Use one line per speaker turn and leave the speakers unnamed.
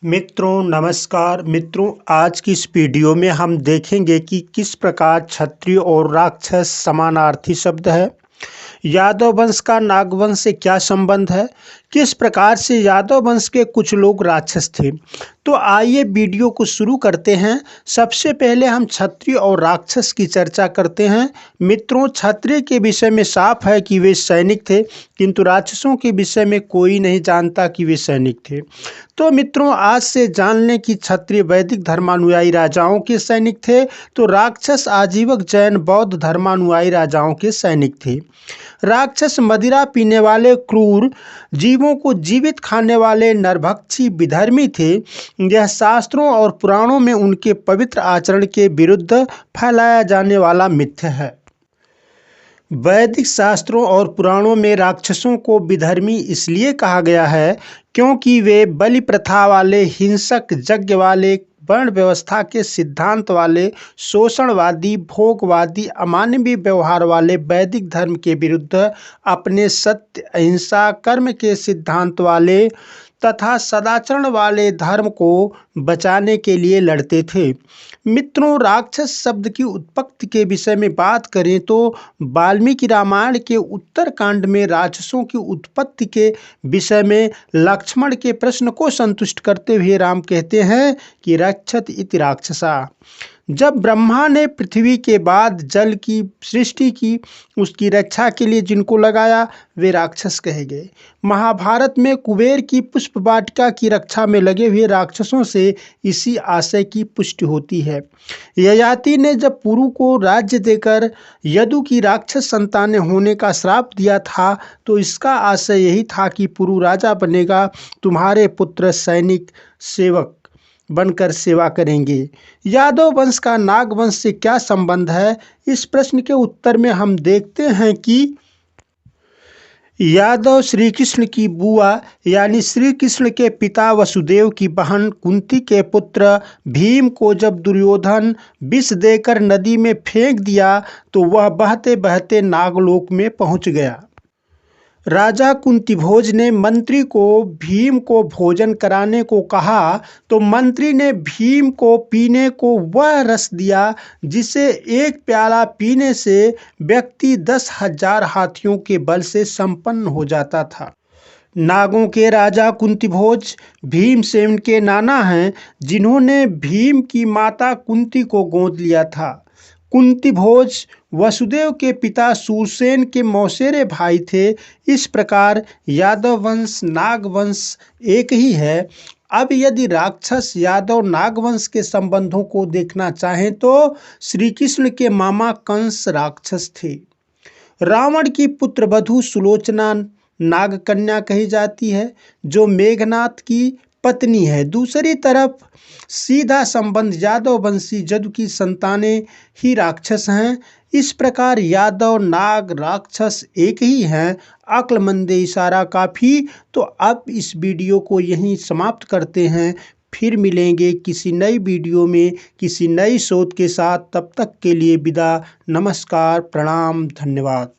मित्रों नमस्कार। आज की इस वीडियो में हम देखेंगे कि किस प्रकार क्षत्रिय और राक्षस समानार्थी शब्द है। यादव वंश का नागवंश से क्या संबंध है, किस प्रकार से यादव वंश के कुछ लोग राक्षस थे। तो आइए वीडियो को शुरू करते हैं। सबसे पहले हम क्षत्रिय और राक्षस की चर्चा करते हैं। मित्रों, क्षत्रिय के विषय में साफ है कि वे सैनिक थे, किंतु राक्षसों के विषय में कोई नहीं जानता कि वे सैनिक थे। तो मित्रों, आज से जान लें कि क्षत्रिय वैदिक धर्मानुयायी राजाओं के सैनिक थे, तो राक्षस आजीवक जैन बौद्ध धर्मानुयायी राजाओं के सैनिक थे। राक्षस मदिरा पीने वाले, क्रूर, जीवों को जीवित खाने वाले, नरभक्षी, विधर्मी थे। यह शास्त्रों और पुराणों में उनके पवित्र आचरण के विरुद्ध फैलाया जाने वाला मिथ्या है। वैदिक शास्त्रों और पुराणों में राक्षसों को विधर्मी इसलिए कहा गया है क्योंकि वे बलि प्रथा वाले, हिंसक, यज्ञ वाले, वर्ण व्यवस्था के सिद्धांत वाले, शोषणवादी, भोगवादी, अमानवीय व्यवहार वाले वैदिक धर्म के विरुद्ध अपने सत्य, अहिंसा, कर्म के सिद्धांत वाले तथा सदाचरण वाले धर्म को बचाने के लिए लड़ते थे। मित्रों, राक्षस शब्द की उत्पत्ति के विषय में बात करें तो वाल्मीकि रामायण के उत्तरकांड में राक्षसों की उत्पत्ति के विषय में लक्ष्मण के प्रश्न को संतुष्ट करते हुए राम कहते हैं कि रक्षत इति राक्षसा। जब ब्रह्मा ने पृथ्वी के बाद जल की सृष्टि की, उसकी रक्षा के लिए जिनको लगाया वे राक्षस कहे गए। महाभारत में कुबेर की पुष्प वाटिका की रक्षा में लगे हुए राक्षसों से इसी आशय की पुष्टि होती है। ययाति ने जब पुरु को राज्य देकर यदु की राक्षस संतानें होने का श्राप दिया था, तो इसका आशय यही था कि पुरु राजा बनेगा, तुम्हारे पुत्र सैनिक सेवक बनकर सेवा करेंगे। यादव वंश का नाग वंश से क्या संबंध है, इस प्रश्न के उत्तर में हम देखते हैं कि यादव श्री कृष्ण की बुआ यानी श्री कृष्ण के पिता वसुदेव की बहन कुंती के पुत्र भीम को जब दुर्योधन विष देकर नदी में फेंक दिया तो वह बहते बहते नागलोक में पहुंच गया। राजा कुंतीभोज ने मंत्री को भीम को भोजन कराने को कहा, तो मंत्री ने भीम को पीने को वह रस दिया जिसे एक प्याला पीने से व्यक्ति 10,000 हाथियों के बल से संपन्न हो जाता था। नागों के राजा कुंतीभोज भीमसेन के नाना हैं, जिन्होंने भीम की माता कुंती को गोद लिया था। कुंतीभोज वसुदेव के पिता शूरसेन के मौसेरे भाई थे। इस प्रकार यादव वंश नाग वंश एक ही है। अब यदि राक्षस यादव नागवंश के संबंधों को देखना चाहें तो श्री कृष्ण के मामा कंस राक्षस थे। रावण की पुत्र वधू सुलोचना नागकन्या कही जाती है, जो मेघनाथ की पत्नी है। दूसरी तरफ सीधा संबंध यादव वंशी जदु की संतानें ही राक्षस हैं। इस प्रकार यादव नाग राक्षस एक ही हैं। अक्लमंद इशारा काफ़ी। तो अब इस वीडियो को यहीं समाप्त करते हैं। फिर मिलेंगे किसी नई वीडियो में किसी नई शोध के साथ। तब तक के लिए विदा। नमस्कार, प्रणाम, धन्यवाद।